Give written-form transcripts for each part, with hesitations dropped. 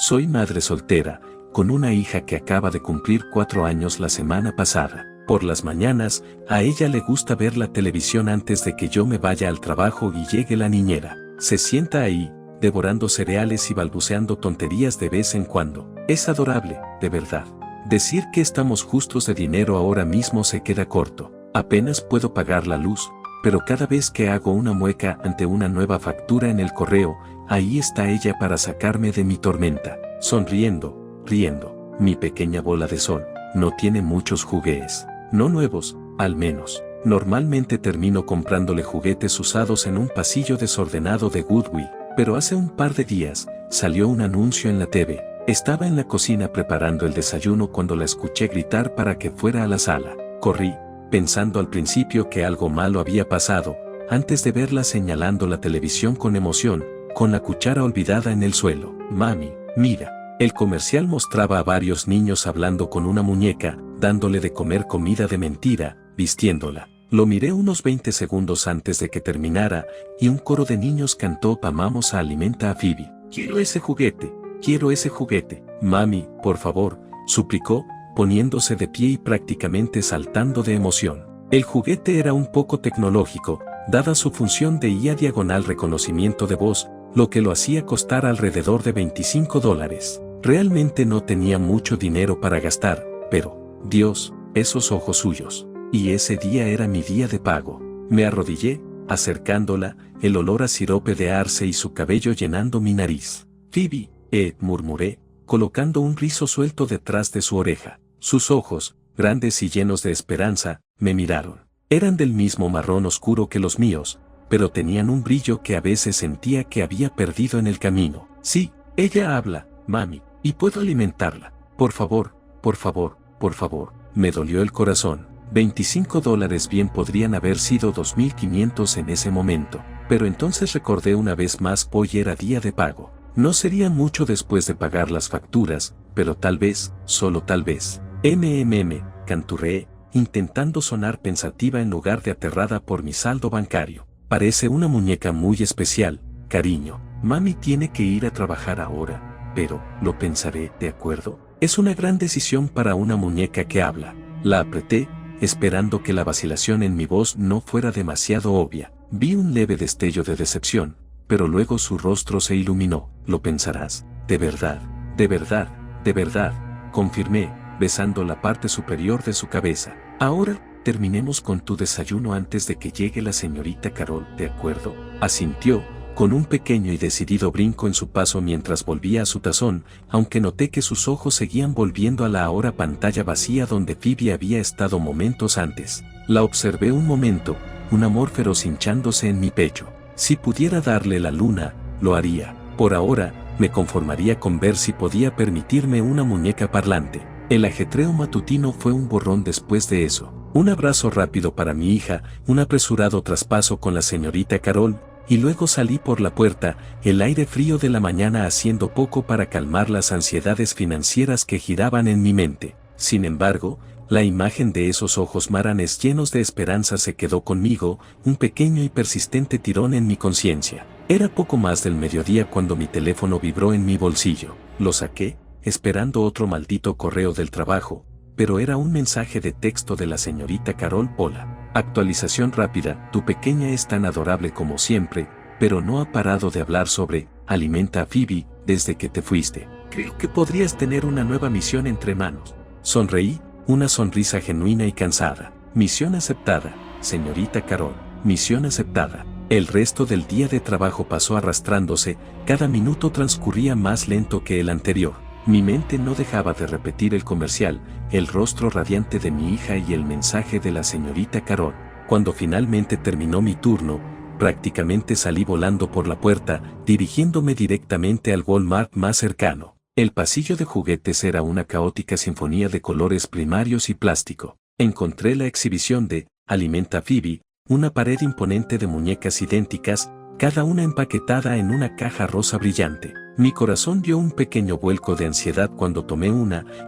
Soy madre soltera, con una hija que acaba de cumplir 4 años la semana pasada. Por las mañanas, a ella le gusta ver la televisión antes de que yo me vaya al trabajo y llegue la niñera. Se sienta ahí, devorando cereales y balbuceando tonterías de vez en cuando. Es adorable, de verdad. Decir que estamos justos de dinero ahora mismo se queda corto. Apenas puedo pagar la luz, pero cada vez que hago una mueca ante una nueva factura en el correo, ahí está ella para sacarme de mi tormenta. Sonriendo, riendo. Mi pequeña bola de sol no tiene muchos juguetes. No nuevos, al menos. Normalmente termino comprándole juguetes usados en un pasillo desordenado de Goodwill, pero hace un par de días salió un anuncio en la TV. Estaba en la cocina preparando el desayuno cuando la escuché gritar para que fuera a la sala. Corrí, pensando al principio que algo malo había pasado, antes de verla señalando la televisión con emoción, con la cuchara olvidada en el suelo. Mami, mira. El comercial mostraba a varios niños hablando con una muñeca, dándole de comer comida de mentira, vistiéndola. Lo miré unos 20 segundos antes de que terminara, y un coro de niños cantó "Vamos a Alimenta a Phoebe". Quiero ese juguete, quiero ese juguete. Mami, por favor, suplicó, poniéndose de pie y prácticamente saltando de emoción. El juguete era un poco tecnológico, dada su función de IA diagonal reconocimiento de voz, lo que lo hacía costar alrededor de $25. Realmente no tenía mucho dinero para gastar, pero, Dios, esos ojos suyos. Y ese día era mi día de pago. Me arrodillé, acercándola, el olor a sirope de arce y su cabello llenando mi nariz. Phoebe, murmuré, colocando un rizo suelto detrás de su oreja. Sus ojos, grandes y llenos de esperanza, me miraron. Eran del mismo marrón oscuro que los míos, pero tenían un brillo que a veces sentía que había perdido en el camino. Sí, ella habla, mami. Y puedo alimentarla. Por favor, por favor, por favor. Me dolió el corazón. $25 bien podrían haber sido 2.500 en ese momento. Pero entonces recordé una vez más hoy era día de pago. No sería mucho después de pagar las facturas, pero tal vez, solo tal vez. Canturreé, intentando sonar pensativa en lugar de aterrada por mi saldo bancario. Parece una muñeca muy especial, cariño. Mami tiene que ir a trabajar ahora. Pero, lo pensaré, ¿de acuerdo? Es una gran decisión para una muñeca que habla. La apreté, esperando que la vacilación en mi voz no fuera demasiado obvia. Vi un leve destello de decepción, pero luego su rostro se iluminó. Lo pensarás, de verdad, de verdad, de verdad, confirmé, besando la parte superior de su cabeza. Ahora, terminemos con tu desayuno antes de que llegue la señorita Carol, ¿de acuerdo? Asintió, con un pequeño y decidido brinco en su paso mientras volvía a su tazón, aunque noté que sus ojos seguían volviendo a la ahora pantalla vacía donde Phoebe había estado momentos antes. La observé un momento, un amor feroz hinchándose en mi pecho. Si pudiera darle la luna, lo haría. Por ahora, me conformaría con ver si podía permitirme una muñeca parlante. El ajetreo matutino fue un borrón después de eso. Un abrazo rápido para mi hija, un apresurado traspaso con la señorita Carol, y luego salí por la puerta, el aire frío de la mañana haciendo poco para calmar las ansiedades financieras que giraban en mi mente. Sin embargo, la imagen de esos ojos maranes llenos de esperanza se quedó conmigo, un pequeño y persistente tirón en mi conciencia. Era poco más del mediodía cuando mi teléfono vibró en mi bolsillo. Lo saqué, esperando otro maldito correo del trabajo, pero era un mensaje de texto de la señorita Carol. Hola. Actualización rápida, tu pequeña es tan adorable como siempre, pero no ha parado de hablar sobre Alimenta a Phoebe desde que te fuiste. Creo que podrías tener una nueva misión entre manos. Sonreí, una sonrisa genuina y cansada. Misión aceptada, señorita Carol. Misión aceptada. El resto del día de trabajo pasó arrastrándose, cada minuto transcurría más lento que el anterior. Mi mente no dejaba de repetir el comercial, el rostro radiante de mi hija y el mensaje de la señorita Carol. Cuando finalmente terminó mi turno, prácticamente salí volando por la puerta, dirigiéndome directamente al Walmart más cercano. El pasillo de juguetes era una caótica sinfonía de colores primarios y plástico. Encontré la exhibición de Alimenta a Phoebe, una pared imponente de muñecas idénticas, cada una empaquetada en una caja rosa brillante. Mi corazón dio un pequeño vuelco de ansiedad cuando tomé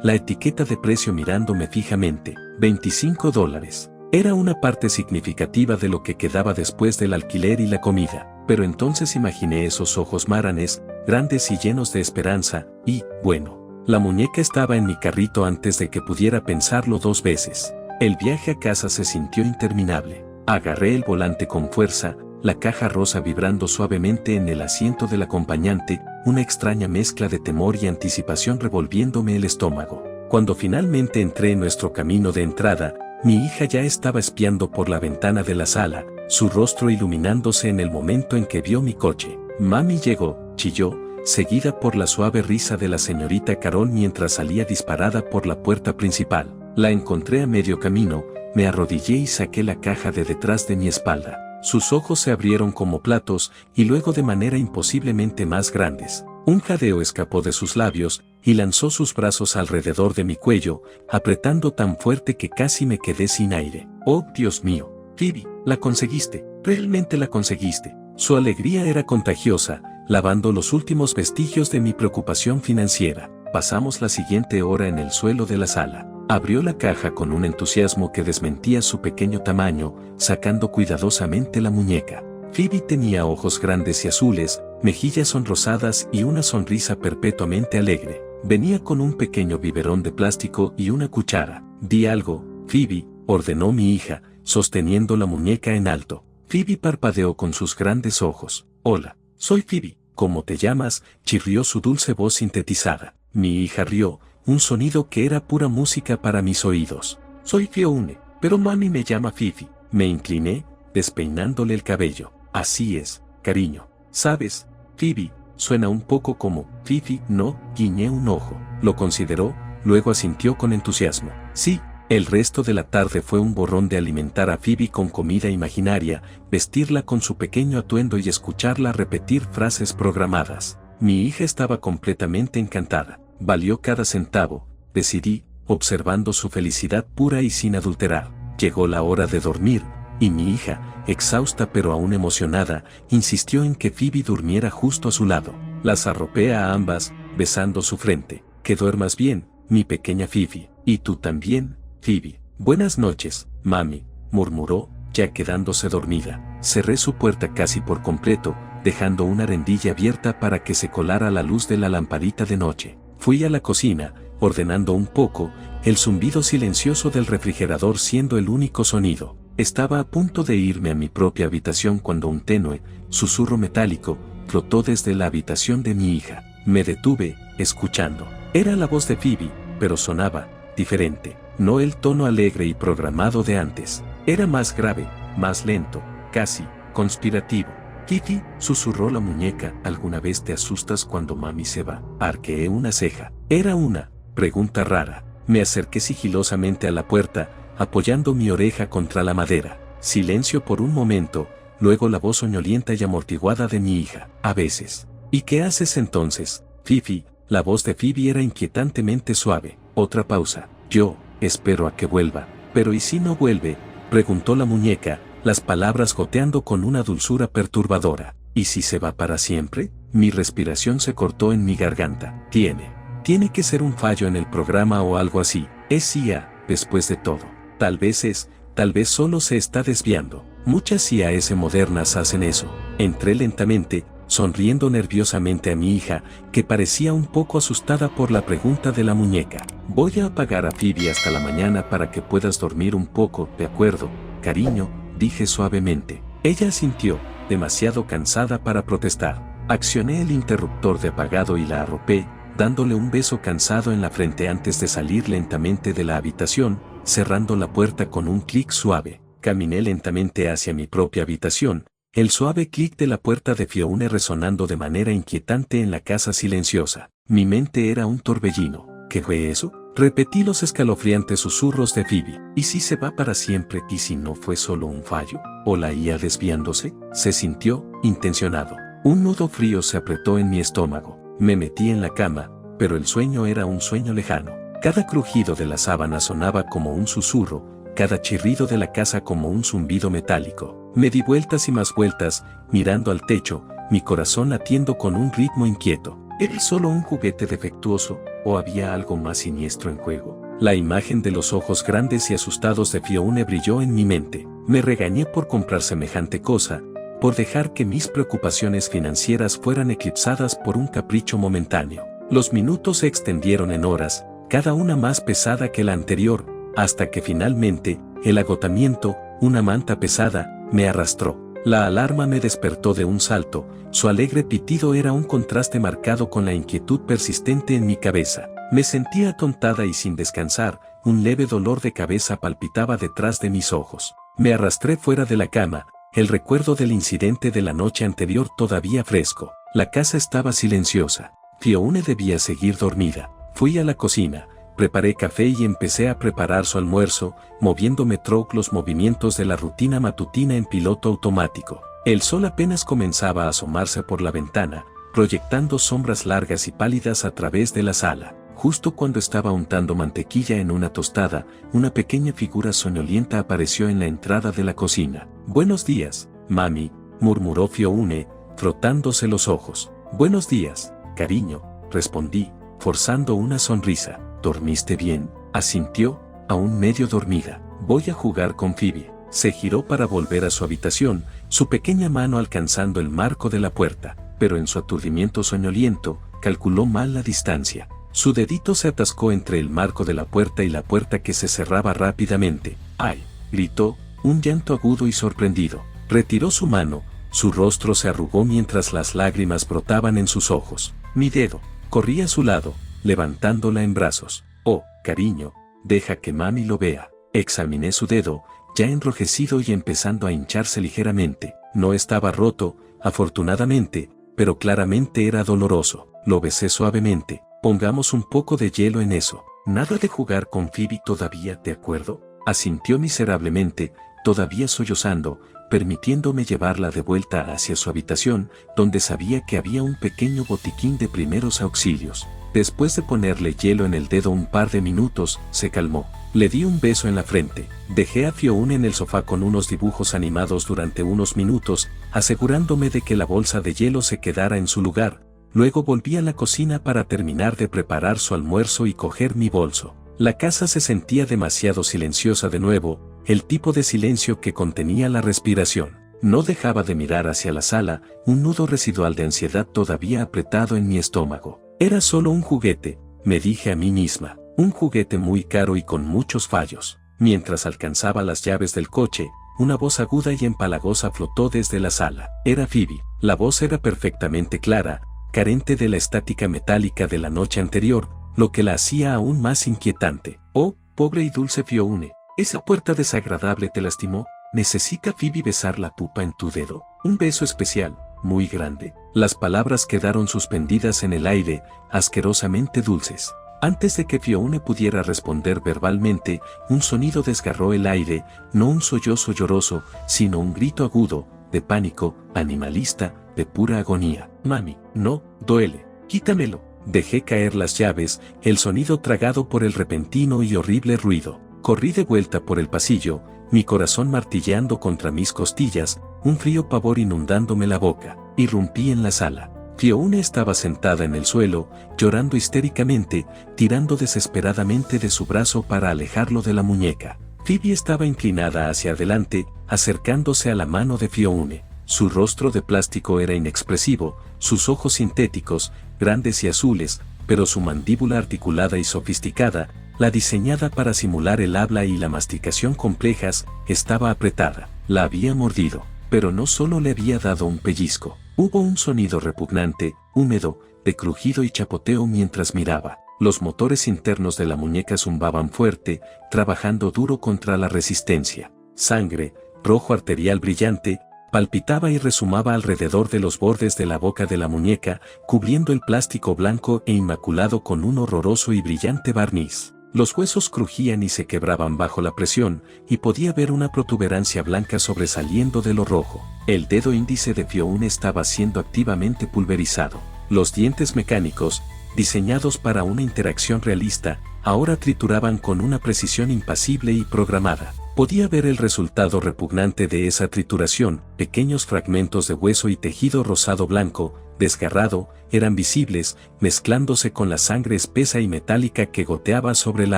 la etiqueta de precio mirándome fijamente. $25. Era una parte significativa de lo que quedaba después del alquiler y la comida. pero entonces imaginé esos ojos maranes, grandes y llenos de esperanza, y, bueno, la muñeca estaba en mi carrito antes de que pudiera pensarlo 2 veces. El viaje a casa se sintió interminable. Agarré el volante con fuerza, la caja rosa vibrando suavemente en el asiento del acompañante, una extraña mezcla de temor y anticipación revolviéndome el estómago. Cuando finalmente entré en nuestro camino de entrada, mi hija ya estaba espiando por la ventana de la sala, su rostro iluminándose en el momento en que vio mi coche. Mami llegó, chilló, seguida por la suave risa de la señorita Carol mientras salía disparada por la puerta principal. La encontré a medio camino, me arrodillé y saqué la caja de detrás de mi espalda. Sus ojos se abrieron como platos y luego de manera imposiblemente más grandes. Un jadeo escapó de sus labios y lanzó sus brazos alrededor de mi cuello, apretando tan fuerte que casi me quedé sin aire. ¡Oh, Dios mío! Phoebe, la conseguiste, realmente la conseguiste. Su alegría era contagiosa, lavando los últimos vestigios de mi preocupación financiera. Pasamos la siguiente hora en el suelo de la sala. Abrió la caja con un entusiasmo que desmentía su pequeño tamaño, sacando cuidadosamente la muñeca. Phoebe tenía ojos grandes y azules, mejillas sonrosadas y una sonrisa perpetuamente alegre. Venía con un pequeño biberón de plástico y una cuchara. «Di algo, Phoebe», ordenó mi hija, sosteniendo la muñeca en alto. Phoebe parpadeó con sus grandes ojos. «Hola, soy Phoebe. ¿Cómo te llamas?», chirrió su dulce voz sintetizada. Mi hija rió, un sonido que era pura música para mis oídos. «Soy Fionne, pero mami me llama Fifi». Me incliné, despeinándole el cabello. «Así es, cariño. ¿Sabes, Phoebe? Suena un poco como Fifi, ¿no?», guiñé un ojo. Lo consideró, luego asintió con entusiasmo. «Sí». El resto de la tarde fue un borrón de alimentar a Phoebe con comida imaginaria, vestirla con su pequeño atuendo y escucharla repetir frases programadas. Mi hija estaba completamente encantada. Valió cada centavo, decidí, observando su felicidad pura y sin adulterar. Llegó la hora de dormir, y mi hija, exhausta pero aún emocionada, insistió en que Phoebe durmiera justo a su lado. Las arropé a ambas, besando su frente. «Que duermas bien, mi pequeña Phoebe. Y tú también, Phoebe». «Buenas noches, mami», murmuró, ya quedándose dormida. Cerré su puerta casi por completo, dejando una rendilla abierta para que se colara la luz de la lamparita de noche. Fui a la cocina, ordenando un poco, el zumbido silencioso del refrigerador siendo el único sonido. Estaba a punto de irme a mi propia habitación cuando un tenue susurro metálico flotó desde la habitación de mi hija. Me detuve, escuchando. Era la voz de Phoebe, pero sonaba diferente. No el tono alegre y programado de antes. Era más grave, más lento, casi conspirativo. «Kitty», susurró la muñeca, «¿alguna vez te asustas cuando mami se va?». Arqueé una ceja. Era una pregunta rara. Me acerqué sigilosamente a la puerta, apoyando mi oreja contra la madera. Silencio por un momento, luego la voz soñolienta y amortiguada de mi hija. «A veces». «¿Y qué haces entonces, Fifi?». La voz de Phoebe era inquietantemente suave. Otra pausa. «Yo espero a que vuelva». «¿Pero y si no vuelve?», preguntó la muñeca, las palabras goteando con una dulzura perturbadora. «¿Y si se va para siempre?». Mi respiración se cortó en mi garganta. Tiene que ser un fallo en el programa o algo así. Es IA, después de todo. Tal vez solo se está desviando. Muchas IAS modernas hacen eso. Entré lentamente, sonriendo nerviosamente a mi hija, que parecía un poco asustada por la pregunta de la muñeca. «Voy a apagar a Phoebe hasta la mañana para que puedas dormir un poco, ¿de acuerdo, cariño?», dije suavemente. Ella asintió, demasiado cansada para protestar. Accioné el interruptor de apagado y la arropé, dándole un beso cansado en la frente antes de salir lentamente de la habitación, cerrando la puerta con un clic suave. Caminé lentamente hacia mi propia habitación, el suave clic de la puerta de Fionne resonando de manera inquietante en la casa silenciosa. Mi mente era un torbellino. ¿Qué fue eso? Repetí los escalofriantes susurros de Phoebe. ¿Y si se va para siempre? ¿Y si no fue solo un fallo? ¿O la IA desviándose? Se sintió intencionado. Un nudo frío se apretó en mi estómago. Me metí en la cama, pero el sueño era un sueño lejano. Cada crujido de la sábana sonaba como un susurro, cada chirrido de la casa como un zumbido metálico. Me di vueltas y más vueltas, mirando al techo, mi corazón latiendo con un ritmo inquieto. ¿Era solo un juguete defectuoso, o había algo más siniestro en juego? La imagen de los ojos grandes y asustados de Fionne brilló en mi mente. Me regañé por comprar semejante cosa, por dejar que mis preocupaciones financieras fueran eclipsadas por un capricho momentáneo. Los minutos se extendieron en horas, cada una más pesada que la anterior, hasta que finalmente, el agotamiento, una manta pesada, me arrastró. La alarma me despertó de un salto, su alegre pitido era un contraste marcado con la inquietud persistente en mi cabeza. Me sentía atontada y sin descansar, un leve dolor de cabeza palpitaba detrás de mis ojos. Me arrastré fuera de la cama, el recuerdo del incidente de la noche anterior todavía fresco. La casa estaba silenciosa. Fionne debía seguir dormida. Fui a la cocina, preparé café y empecé a preparar su almuerzo, moviéndome troc los movimientos de la rutina matutina en piloto automático. El sol apenas comenzaba a asomarse por la ventana, proyectando sombras largas y pálidas a través de la sala. Justo cuando estaba untando mantequilla en una tostada, una pequeña figura soñolienta apareció en la entrada de la cocina. «Buenos días, mami», murmuró Fionne, frotándose los ojos. «Buenos días, cariño», respondí, forzando una sonrisa. «¿Dormiste bien?», asintió, aún medio dormida. «Voy a jugar con Phoebe». Se giró para volver a su habitación, su pequeña mano alcanzando el marco de la puerta, pero en su aturdimiento soñoliento, calculó mal la distancia. Su dedito se atascó entre el marco de la puerta y la puerta que se cerraba rápidamente. «¡Ay!», gritó, un llanto agudo y sorprendido. Retiró su mano, su rostro se arrugó mientras las lágrimas brotaban en sus ojos. Mi dedo, corrí a su lado, levantándola en brazos. «Oh, cariño, deja que mami lo vea». Examiné su dedo, ya enrojecido y empezando a hincharse ligeramente. No estaba roto, afortunadamente, pero claramente era doloroso. Lo besé suavemente. «Pongamos un poco de hielo en eso». «Nada de jugar con Phoebe todavía, ¿de acuerdo?», asintió miserablemente, todavía sollozando, permitiéndome llevarla de vuelta hacia su habitación, donde sabía que había un pequeño botiquín de primeros auxilios. Después de ponerle hielo en el dedo un par de minutos, se calmó. Le di un beso en la frente. Dejé a Fionne en el sofá con unos dibujos animados durante unos minutos, asegurándome de que la bolsa de hielo se quedara en su lugar. Luego volví a la cocina para terminar de preparar su almuerzo y coger mi bolso. La casa se sentía demasiado silenciosa de nuevo, el tipo de silencio que contenía la respiración. No dejaba de mirar hacia la sala, un nudo residual de ansiedad todavía apretado en mi estómago. Era solo un juguete, me dije a mí misma, un juguete muy caro y con muchos fallos. Mientras alcanzaba las llaves del coche, una voz aguda y empalagosa flotó desde la sala. Era Phoebe. La voz era perfectamente clara, carente de la estática metálica de la noche anterior, lo que la hacía aún más inquietante. «Oh, pobre y dulce Fionne, ¿esa puerta desagradable te lastimó? ¿Necesita Phoebe besar la pupa en tu dedo? Un beso especial, muy grande». Las palabras quedaron suspendidas en el aire, asquerosamente dulces. Antes de que Fionne pudiera responder verbalmente, un sonido desgarró el aire, no un sollozo lloroso, sino un grito agudo, de pánico, animalista, de pura agonía. «Mami, no, duele, quítamelo». Dejé caer las llaves, el sonido tragado por el repentino y horrible ruido. Corrí de vuelta por el pasillo, mi corazón martilleando contra mis costillas, un frío pavor inundándome la boca. Irrumpí en la sala. Fionne estaba sentada en el suelo, llorando histéricamente, tirando desesperadamente de su brazo para alejarlo de la muñeca. Phoebe estaba inclinada hacia adelante, acercándose a la mano de Fionne. Su rostro de plástico era inexpresivo, sus ojos sintéticos, grandes y azules, pero su mandíbula articulada y sofisticada, la diseñada para simular el habla y la masticación complejas, estaba apretada. La había mordido, pero no solo le había dado un pellizco. Hubo un sonido repugnante, húmedo, de crujido y chapoteo mientras miraba. Los motores internos de la muñeca zumbaban fuerte, trabajando duro contra la resistencia. Sangre, rojo arterial brillante, palpitaba y resumaba alrededor de los bordes de la boca de la muñeca, cubriendo el plástico blanco e inmaculado con un horroroso y brillante barniz. Los huesos crujían y se quebraban bajo la presión, y podía ver una protuberancia blanca sobresaliendo de lo rojo. El dedo índice de Fionne estaba siendo activamente pulverizado. Los dientes mecánicos, diseñados para una interacción realista, ahora trituraban con una precisión impasible y programada. Podía ver el resultado repugnante de esa trituración, pequeños fragmentos de hueso y tejido rosado blanco, desgarrado, eran visibles, mezclándose con la sangre espesa y metálica que goteaba sobre la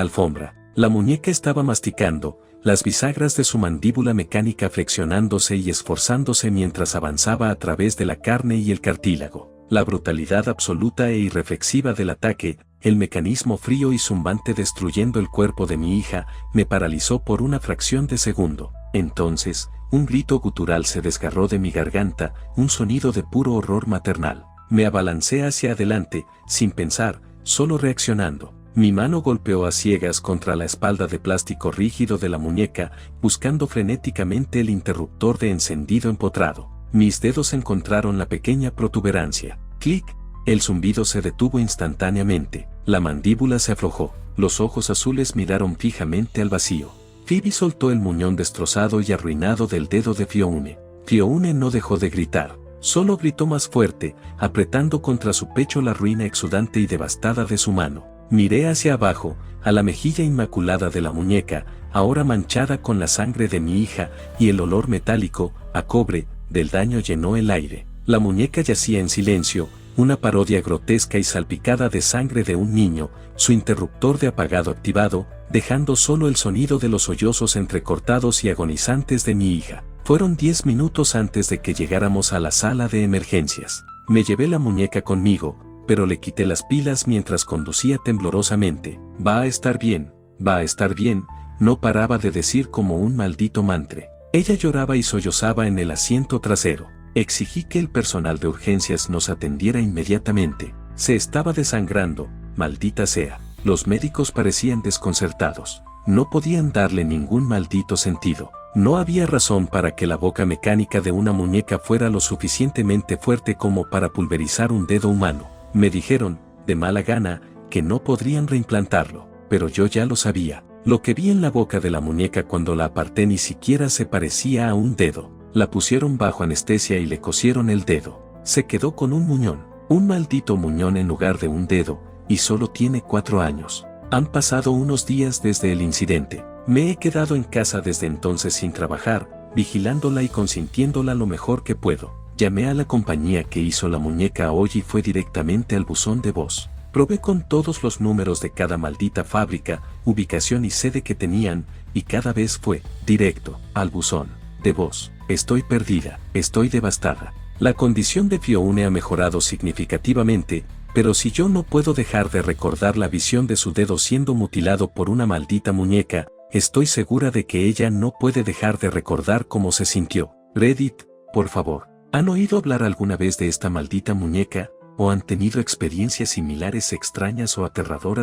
alfombra. La muñeca estaba masticando, las bisagras de su mandíbula mecánica flexionándose y esforzándose mientras avanzaba a través de la carne y el cartílago. La brutalidad absoluta e irreflexiva del ataque, el mecanismo frío y zumbante destruyendo el cuerpo de mi hija, me paralizó por una fracción de segundo. Entonces, un grito gutural se desgarró de mi garganta, un sonido de puro horror maternal. Me abalancé hacia adelante, sin pensar, solo reaccionando. Mi mano golpeó a ciegas contra la espalda de plástico rígido de la muñeca, buscando frenéticamente el interruptor de encendido empotrado. Mis dedos encontraron la pequeña protuberancia. ¡Clic! El zumbido se detuvo instantáneamente. La mandíbula se aflojó. Los ojos azules miraron fijamente al vacío. Phoebe soltó el muñón destrozado y arruinado del dedo de Fionne. Fionne no dejó de gritar. Solo gritó más fuerte, apretando contra su pecho la ruina exudante y devastada de su mano. Miré hacia abajo, a la mejilla inmaculada de la muñeca, ahora manchada con la sangre de mi hija, y el olor metálico, a cobre, del daño llenó el aire. La muñeca yacía en silencio, una parodia grotesca y salpicada de sangre de un niño, su interruptor de apagado activado, dejando solo el sonido de los sollozos entrecortados y agonizantes de mi hija. Fueron 10 minutos antes de que llegáramos a la sala de emergencias. Me llevé la muñeca conmigo, pero le quité las pilas mientras conducía temblorosamente. Va a estar bien, va a estar bien, no paraba de decir como un maldito mantra. Ella lloraba y sollozaba en el asiento trasero. Exigí que el personal de urgencias nos atendiera inmediatamente. Se estaba desangrando, maldita sea. Los médicos parecían desconcertados. No podían darle ningún maldito sentido. No había razón para que la boca mecánica de una muñeca fuera lo suficientemente fuerte como para pulverizar un dedo humano. Me dijeron, de mala gana, que no podrían reimplantarlo, pero yo ya lo sabía. Lo que vi en la boca de la muñeca cuando la aparté ni siquiera se parecía a un dedo. La pusieron bajo anestesia y le cosieron el dedo. Se quedó con un muñón, un maldito muñón en lugar de un dedo, y solo tiene 4 años. Han pasado unos días desde el incidente. Me he quedado en casa desde entonces sin trabajar, vigilándola y consintiéndola lo mejor que puedo. Llamé a la compañía que hizo la muñeca hoy y fue directamente al buzón de voz. Probé con todos los números de cada maldita fábrica, ubicación y sede que tenían, y cada vez fue directo al buzón de voz. Estoy perdida, estoy devastada. La condición de Fionne ha mejorado significativamente, pero si yo no puedo dejar de recordar la visión de su dedo siendo mutilado por una maldita muñeca, estoy segura de que ella no puede dejar de recordar cómo se sintió. Reddit, por favor. ¿Han oído hablar alguna vez de esta maldita muñeca? ¿O han tenido experiencias similares extrañas o aterradoras